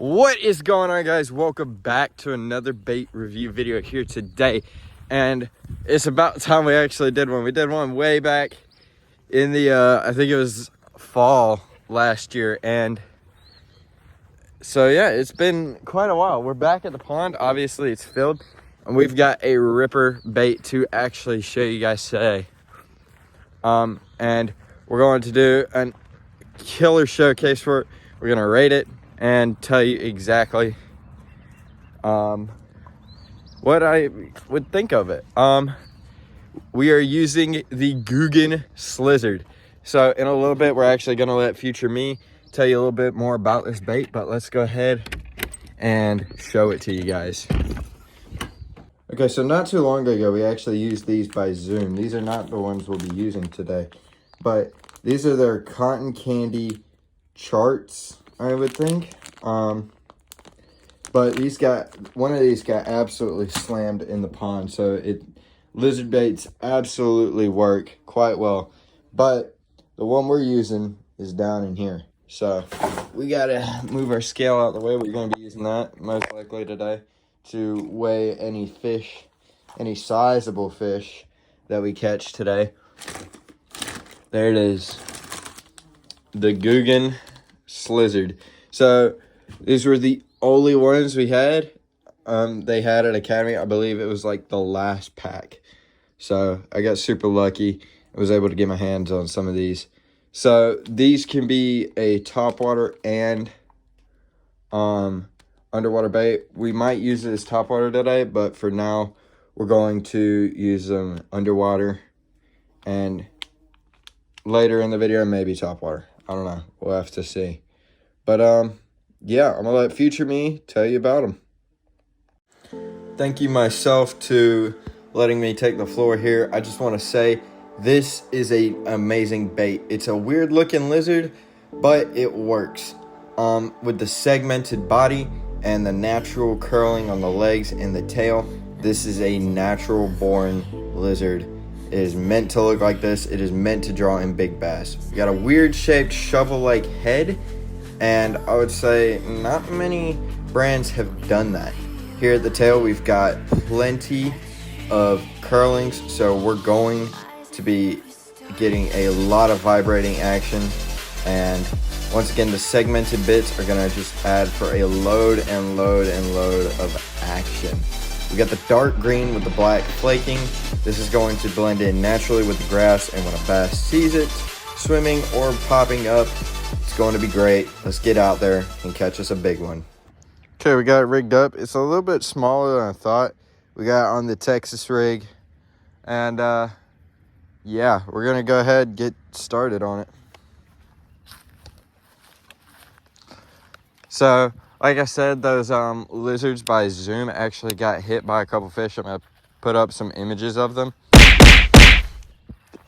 What is going on, guys? Welcome back to another bait review video here today. And it's about time we actually did one. We did one way back in the I think it was fall last year. And so yeah, it's been quite a while. We're back at the pond. Obviously it's filled, and we've got a ripper bait to actually show you guys today. And we're going to do a killer showcase for it. We're gonna rate it and tell you exactly what I would think of it. We are using the Googan Slizzard. So in a little bit, we're actually gonna let future me tell you a little bit more about this bait, but let's go ahead and show it to you guys. Okay, so not too long ago, we actually used these by Zoom. These are not the ones we'll be using today, but these are their cotton candy charts, I would think. But one of these got absolutely slammed in the pond, so lizard baits absolutely work quite well. But the one we're using is down in here, so we gotta move our scale out of the way. We're gonna be using that most likely today to weigh any fish, any sizable fish that we catch today. There it is, the Googan Slizzard. So these were the only ones we had. They had at Academy. I believe it was like the last pack. So I got super lucky. I was able to get my hands on some of these. So these can be a topwater and underwater bait. We might use it as topwater today, but for now we're going to use them underwater, and later in the video maybe topwater. I don't know. We'll have to see. But yeah, I'm gonna let future me tell you about them. Thank you myself to letting me take the floor here. I just want to say this is an amazing bait. It's a weird looking lizard, but it works. With the segmented body and the natural curling on the legs and the tail, this is a natural born lizard. It is meant to look like this. It is meant to draw in big bass. We got a weird shaped shovel-like head, and I would say not many brands have done that. Here at the tail, we've got plenty of curlings, so we're going to be getting a lot of vibrating action. And once again, the segmented bits are gonna just add for a load and load and load of action. We got the dark green with the black flaking. This is going to blend in naturally with the grass, and when a bass sees it swimming or popping up, it's going to be great. Let's get out there and catch us a big one. Okay, we got it rigged up. It's a little bit smaller than I thought. We got it on the Texas rig, and yeah, we're gonna go ahead and get started on it. So like I said, those lizards by Zoom actually got hit by a couple fish. I'm gonna put up some images of them.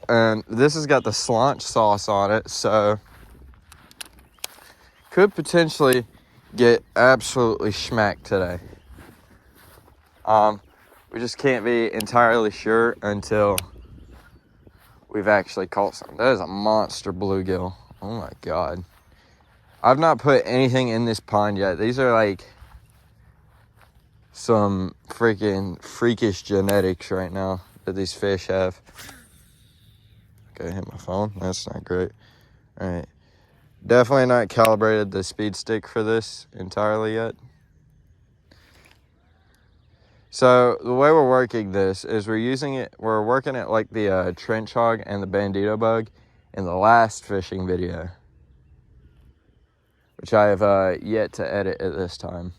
And this has got the slanch sauce on it, so could potentially get absolutely smacked today. We just can't be entirely sure until we've actually caught some. That is a monster bluegill. Oh my god. I've not put anything in this pond yet. These are like some freaking freakish genetics right now that these fish have. Okay, hit my phone. That's not great. All right. Definitely not calibrated the speed stick for this entirely yet. So the way we're working this is we're working it like the trench hog and the bandito bug in the last fishing video, which I have yet to edit at this time.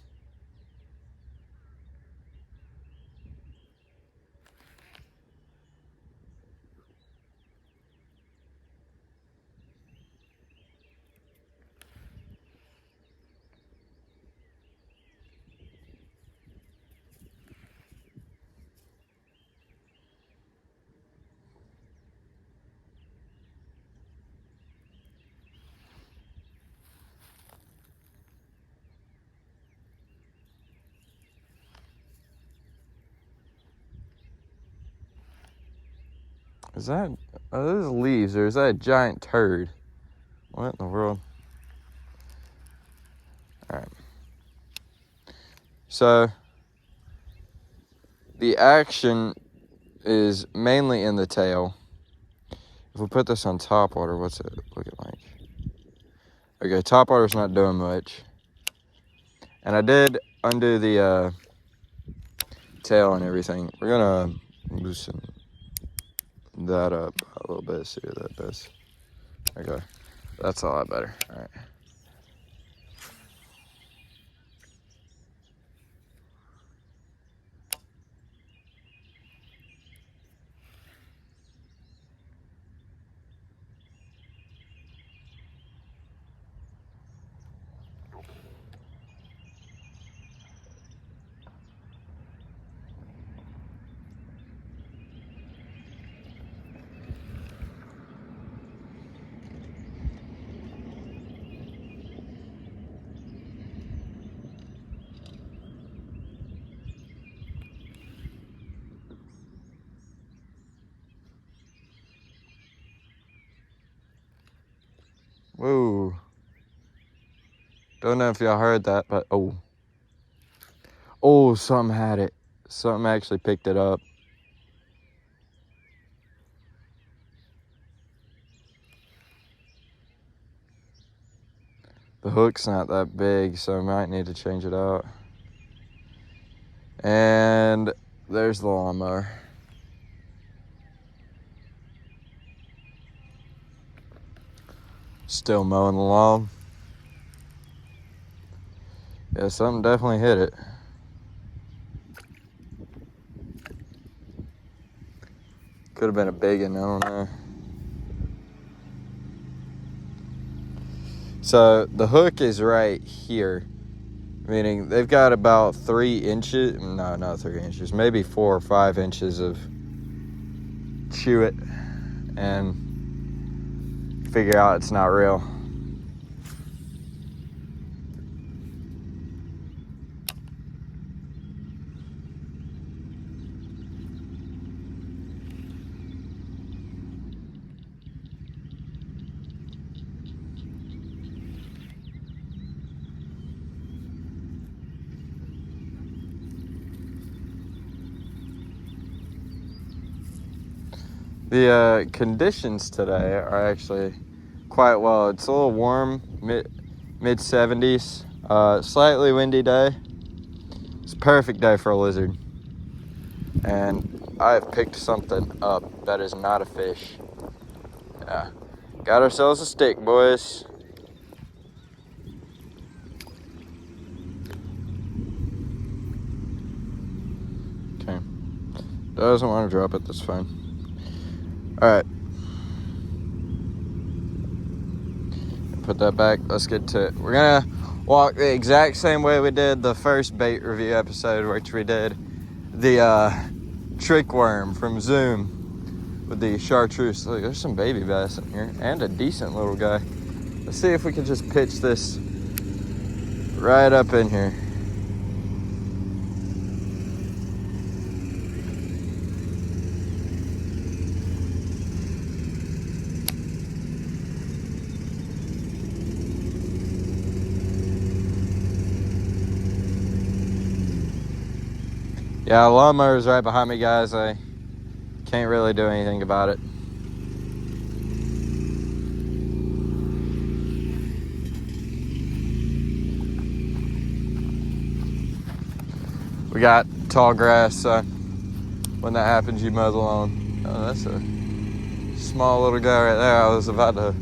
Is that, are those leaves, or is that a giant turd? What in the world? Alright. So the action is mainly in the tail. If we put this on top water, what's it looking like? Okay, top water's not doing much. And I did undo the tail and everything. We're gonna loosen that up a little bit, see what that does. Okay, that's a lot better. All right. Whoa. Don't know if y'all heard that, but oh. Oh, something had it. Something actually picked it up. The hook's not that big, so I might need to change it out. And there's the lawnmower. Still mowing the lawn. Yeah, something definitely hit it. Could have been a big one, I don't know. So the hook is right here, meaning they've got about 3 inches, no, not 3 inches, maybe 4 or 5 inches of chew it and figure out it's not real. The conditions today are actually quite well. It's a little warm, mid 70s, slightly windy day. It's a perfect day for a lizard. And I've picked something up that is not a fish. Yeah, got ourselves a stick, boys. Okay, doesn't want to drop it, that's fine. All right, put that back. Let's get to it. We're gonna walk the exact same way we did the first bait review episode, which we did the trick worm from Zoom with the chartreuse. Look, there's some baby bass in here and a decent little guy. Let's see if we can just pitch this right up in here. Yeah, the lawnmower is right behind me, guys. I can't really do anything about it. We got tall grass, so when that happens, you mow the lawn. Oh, that's a small little guy right there. I was about to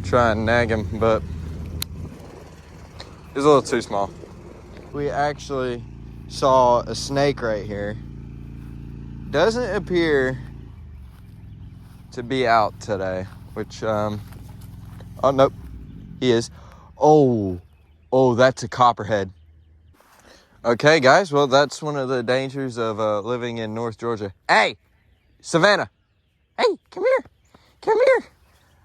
try and nag him, but he's a little too small. We actually saw a snake right here. Doesn't appear to be out today, which oh nope, he is. Oh, that's a copperhead. Okay, guys, well, that's one of the dangers of living in North Georgia. Hey, Savannah, hey, come here.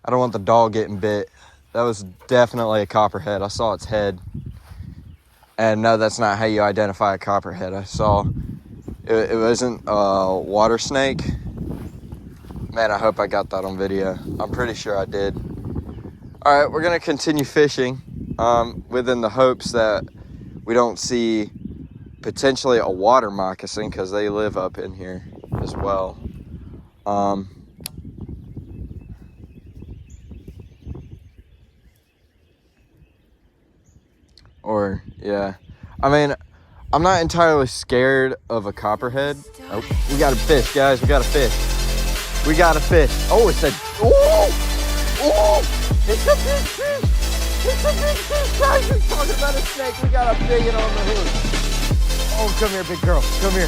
I don't want the dog getting bit. That was definitely a copperhead. I saw its head. And no, that's not how you identify a copperhead. I saw it wasn't a water snake. Man, I hope I got that on video. I'm pretty sure I did. All right, we're going to continue fishing within the hopes that we don't see potentially a water moccasin because they live up in here as well. Or, yeah. I mean, I'm not entirely scared of a copperhead. Oh, we got a fish, guys. We got a fish. We got a fish. Oh, it's a... Oh! Oh! It's a big fish! It's a big fish, guys! We're talking about a snake. We got a big one on the hook. Oh, come here, big girl. Come here.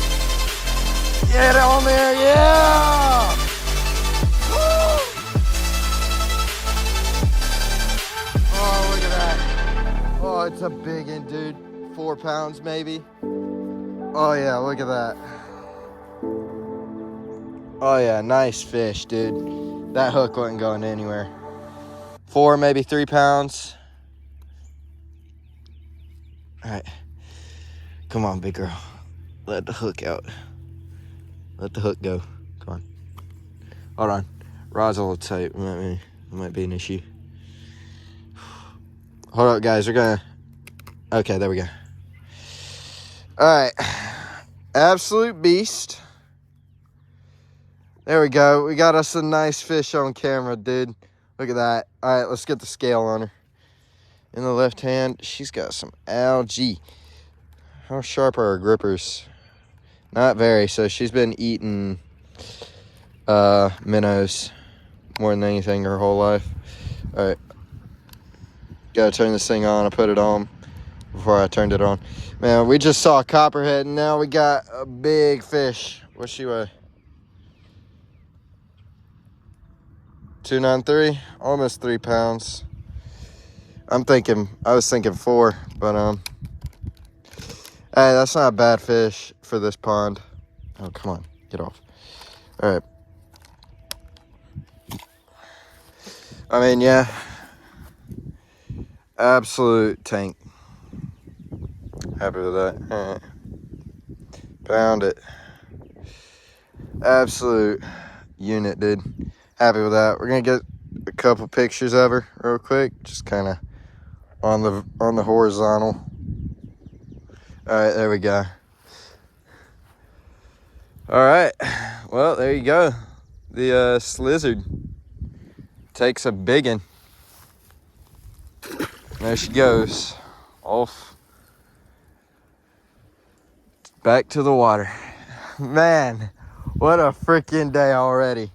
Get on there, yeah! Woo! Oh, look at that. Oh, it's a big one, dude. 4 pounds, maybe. Oh, yeah, look at that. Oh, yeah, nice fish, dude. That hook wasn't going anywhere. 4, maybe 3 pounds. All right. Come on, big girl. Let the hook out. Let the hook go. Come on. Hold on. Rod's a little tight. It might be an issue. Hold up, guys. We're gonna... Okay, there we go. All right. Absolute beast. There we go. We got us a nice fish on camera, dude. Look at that. All right, let's get the scale on her. In the left hand, she's got some algae. How sharp are her grippers? Not very, so she's been eating minnows more than anything her whole life. All right. Gotta turn this thing on. I put it on before I turned it on. Man, we just saw a copperhead, and now we got a big fish. What's she weigh? 293, almost 3 pounds. I was thinking 4, but hey, that's not a bad fish for this pond. Oh, come on, get off. All right. I mean, yeah, absolute tank. Happy with that. Found it. Absolute unit, dude. Happy with that. We're gonna get a couple pictures of her real quick, just kind of on the horizontal. All right, there we go. All right, well, there you go. The Slizzard takes a biggin. There she goes, off back to the water. Man, what a freaking day already.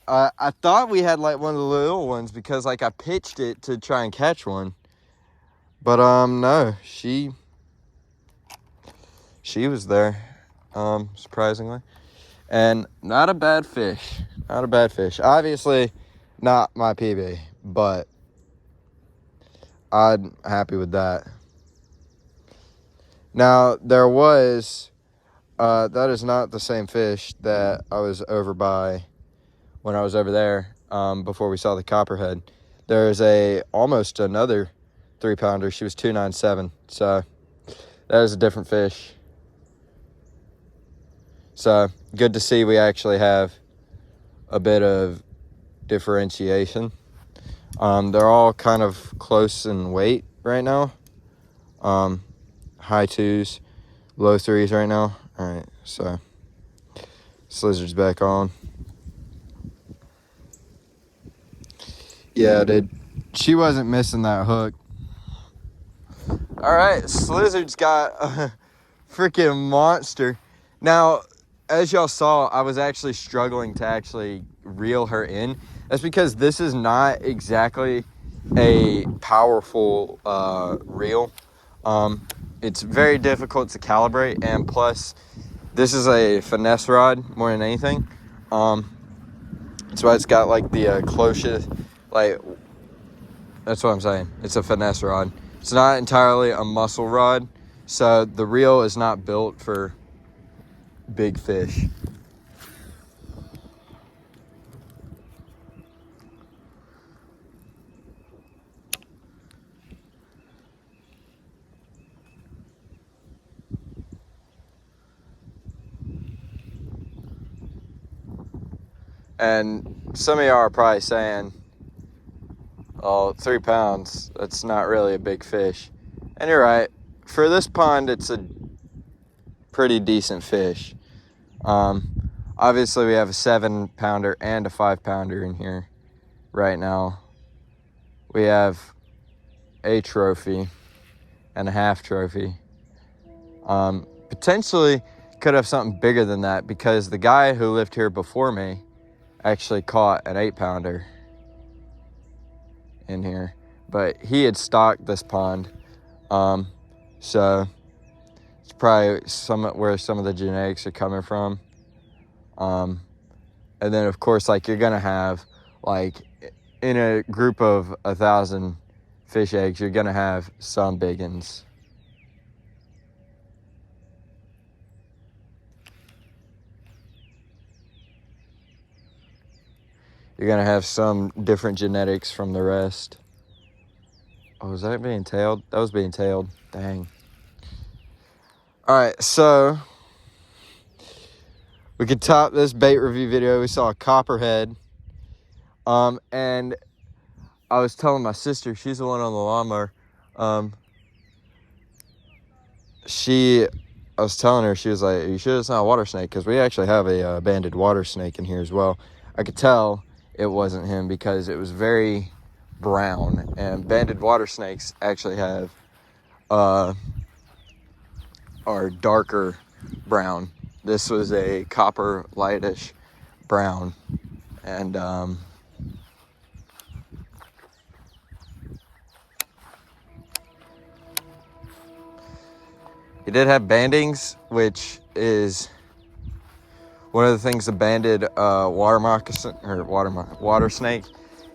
I thought we had like one of the little ones because like I pitched it to try and catch one. But no, she was there, surprisingly. And not a bad fish. Not a bad fish. Obviously not my PB, but I'm happy with that. Now there was that is not the same fish that I was over by when I was over there before we saw the copperhead. There's almost another 3-pounder. She was 297. So that was a different fish. So good to see we actually have a bit of differentiation. They're all kind of close in weight right now. High 2s, low 3s right now. All right, so Slizzard's back on. Yeah, dude. She wasn't missing that hook. All right, Slizzard's got a freaking monster. Now, as y'all saw, I was actually struggling to actually reel her in. That's because this is not exactly a powerful reel. It's very difficult to calibrate, and plus, this is a finesse rod more than anything. That's why it's got like the closest. Like, that's what I'm saying. It's a finesse rod. It's not entirely a muscle rod, so the reel is not built for big fish. And some of y'all are probably saying, oh, 3 pounds, that's not really a big fish. And you're right. For this pond, it's a pretty decent fish. Obviously we have a 7-pounder and a 5-pounder in here right now. We have a trophy and a half trophy. Potentially could have something bigger than that, because the guy who lived here before me actually caught an 8-pounder in here, but he had stocked this pond. So it's probably where some of the genetics are coming from. And then of course, like, you're gonna have, like, in a group of 1,000 fish eggs, you're gonna have some big ones. You're gonna have some different genetics from the rest. Oh, was that being tailed? That was being tailed. Dang. All right, so we could top this bait review video. We saw a copperhead. And I was telling my sister, she's the one on the lawnmower. I was telling her, she was like, "Are you sure it's not a water snake?" Because we actually have a banded water snake in here as well. I could tell it wasn't him because it was very brown, and banded water snakes actually have are darker brown. This was a copper lightish brown, and he did have bandings, which is one of the things the banded water moccasin or water snake,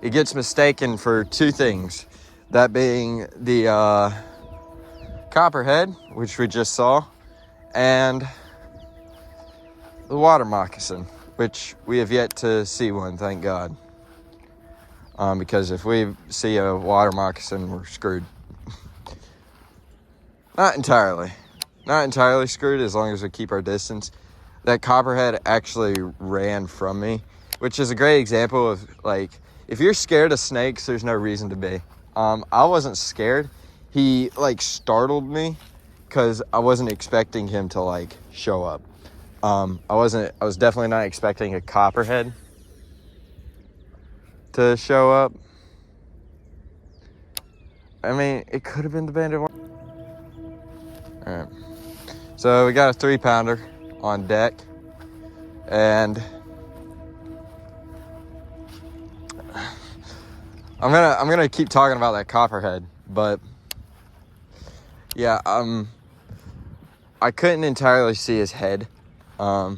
it gets mistaken for two things. That being the copperhead, which we just saw, and the water moccasin, which we have yet to see one, thank God. Because if we see a water moccasin, we're screwed. Not entirely screwed, as long as we keep our distance. That copperhead actually ran from me, which is a great example of, like, if you're scared of snakes, there's no reason to be. I wasn't scared. He, like, startled me because I wasn't expecting him to, like, show up. I was definitely not expecting a copperhead to show up. I mean, it could have been the banded one. All right. So we got a 3-pounder on deck, and I'm gonna keep talking about that copperhead, but yeah, I couldn't entirely see his head. I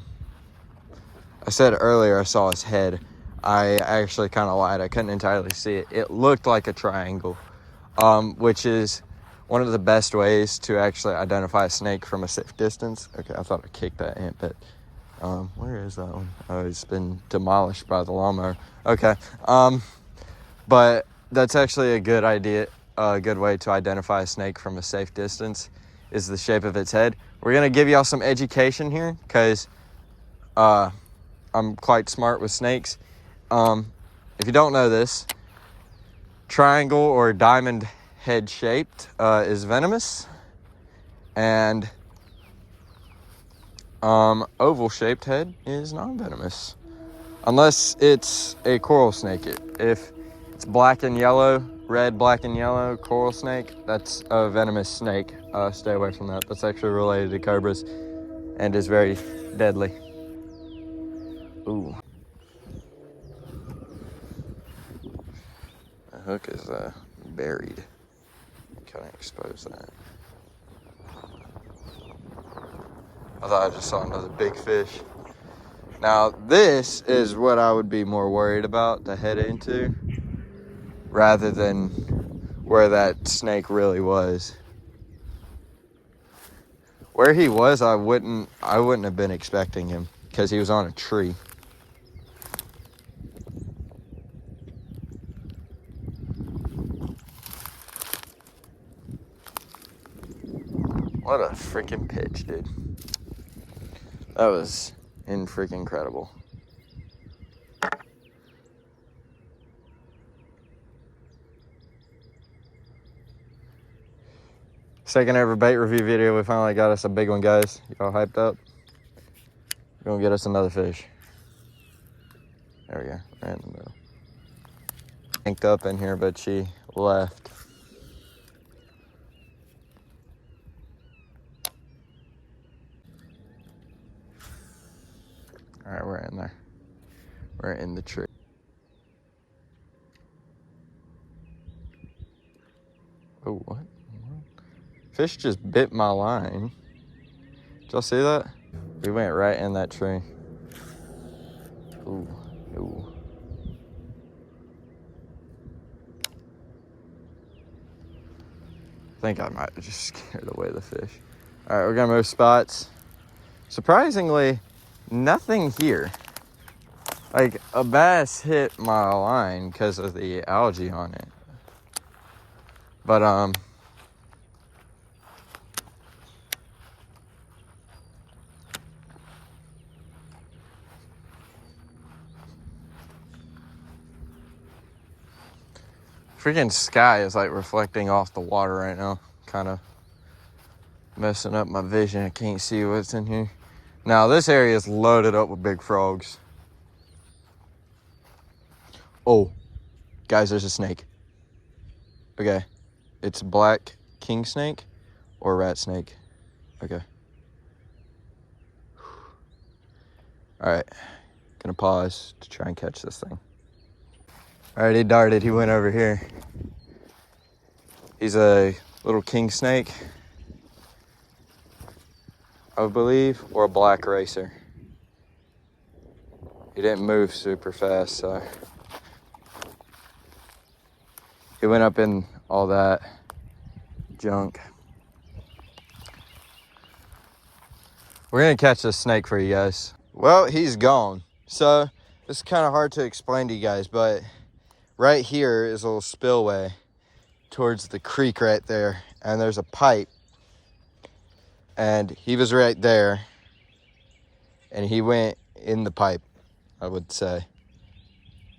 said earlier I saw his head. I actually kind of lied. I couldn't entirely see it. It looked like a triangle, which is one of the best ways to actually identify a snake from a safe distance. Okay, I thought I kicked that ant, but where is that one? Oh, it's been demolished by the lawnmower. Okay, but that's actually a good idea. A good way to identify a snake from a safe distance is the shape of its head. We're gonna give y'all some education here, because I'm quite smart with snakes. If you don't know this, triangle or diamond head shaped is venomous, and oval shaped head is non-venomous, unless it's a coral snake. If it's black and yellow, red, black and yellow coral snake, that's a venomous snake. Stay away from that. That's actually related to cobras and is very deadly. Ooh. The hook is buried. Kind of expose that. I thought I just saw another big fish. Now, this is what I would be more worried about to head into, rather than where that snake really was. Where he was, I wouldn't have been expecting him, because he was on a tree. What a freaking pitch, dude. That was freaking incredible. Second ever bait review video. We finally got us a big one, guys. Y'all hyped up? We're gonna get us another fish. There we go, right in the middle. Inked up in here, but she left. All right, we're in there. We're in the tree. Oh, what? Fish just bit my line. Did y'all see that? We went right in that tree. Ooh, ooh. I think I might have just scared away the fish. All right, we're gonna move spots. Surprisingly, nothing here. Like, a bass hit my line because of the algae on it. But, freaking sky is like reflecting off the water right now. Kind of messing up my vision. I can't see what's in here. Now, this area is loaded up with big frogs. Oh, guys, there's a snake. Okay, it's black king snake or rat snake. Okay. All right, gonna pause to try and catch this thing. All right, he darted, he went over here. He's a little king snake, I believe, or a black racer. He didn't move super fast, so. He went up in all that junk. We're gonna catch this snake for you guys. Well, he's gone. So, this is kind of hard to explain to you guys, but right here is a little spillway towards the creek right there. And there's a pipe. And he was right there. And he went in the pipe, I would say.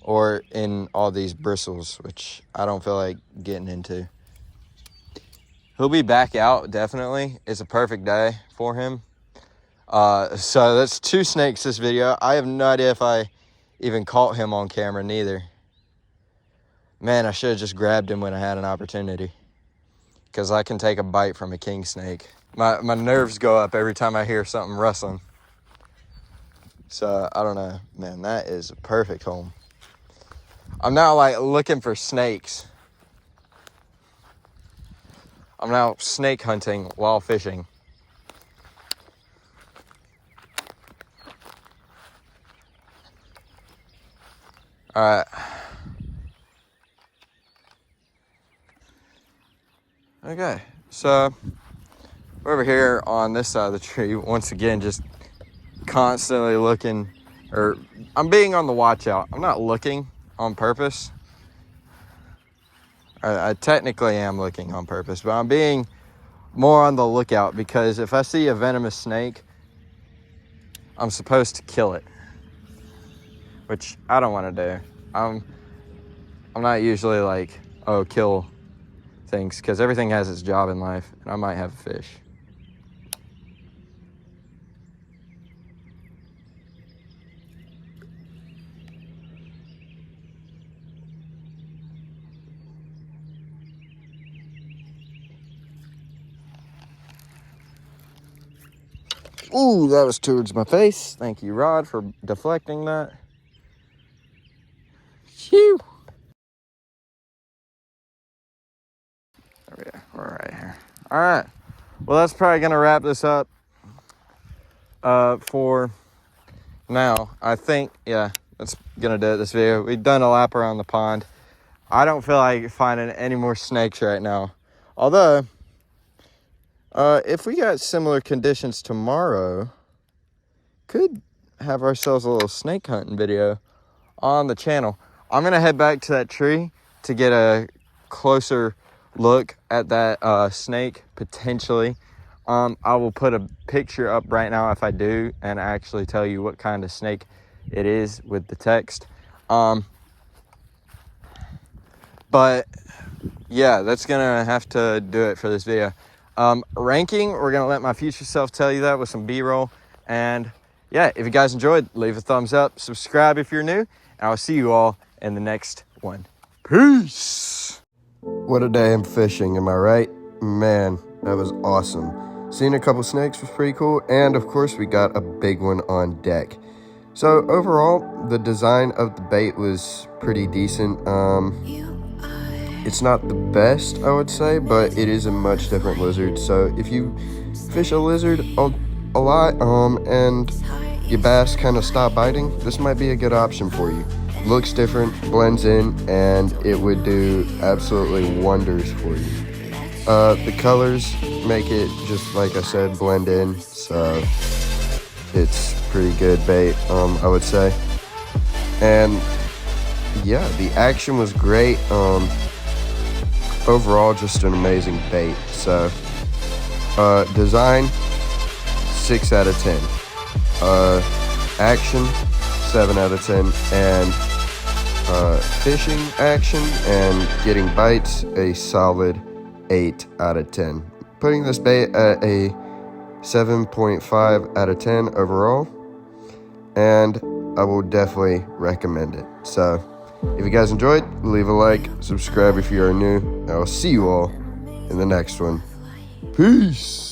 Or in all these bristles, which I don't feel like getting into. He'll be back out, definitely. It's a perfect day for him. So that's 2 snakes this video. I have no idea if I even caught him on camera, neither. Man, I should have just grabbed him when I had an opportunity. Because I can take a bite from a king snake. My nerves go up every time I hear something rustling. So, I don't know. Man, that is a perfect home. I'm now, like, looking for snakes. I'm now snake hunting while fishing. All right. Okay, so we're over here on this side of the tree. Once again, just constantly looking, or I'm being on the watch out. I'm not looking on purpose. I technically am looking on purpose, but I'm being more on the lookout because if I see a venomous snake, I'm supposed to kill it, which I don't want to do. I'm not usually like, oh, kill things, because everything has its job in life, and I might have a fish. Ooh, that was towards my face. Thank you, Rod, for deflecting that. Phew. There we go. We're right here. All right. Well, that's probably going to wrap this up for now. I think, yeah, that's going to do it this video. We've done a lap around the pond. I don't feel like finding any more snakes right now. Although, if we got similar conditions tomorrow, could have ourselves a little snake hunting video on the channel. I'm going to head back to that tree to get a closer look at that snake, potentially. I will put a picture up right now if I do, and actually tell you what kind of snake it is with the text. But yeah, that's gonna have to do it for this video. Ranking, we're gonna let my future self tell you that with some B-roll. And yeah, if you guys enjoyed, leave a thumbs up, subscribe if you're new, and I'll see you all in the next one. Peace. What a day in fishing, am I right? Man, that was awesome. Seeing a couple snakes was pretty cool, and of course we got a big one on deck. So overall, the design of the bait was pretty decent. It's not the best, I would say, but it is a much different lizard. So if you fish a lizard a lot and your bass kind of stop biting, this might be a good option for you. Looks different, blends in, and it would do absolutely wonders for you. The colors make it, just like I said, blend in, so it's pretty good bait, I would say. And yeah, the action was great. Overall, just an amazing bait. So design, 6 out of 10. Action, 7 out of 10. And fishing action and getting bites, a solid 8 out of 10. Putting this bait at a 7.5 out of 10 overall, and I will definitely recommend it. So if you guys enjoyed, leave a like, subscribe if you are new, and I will see you all in the next one. Peace.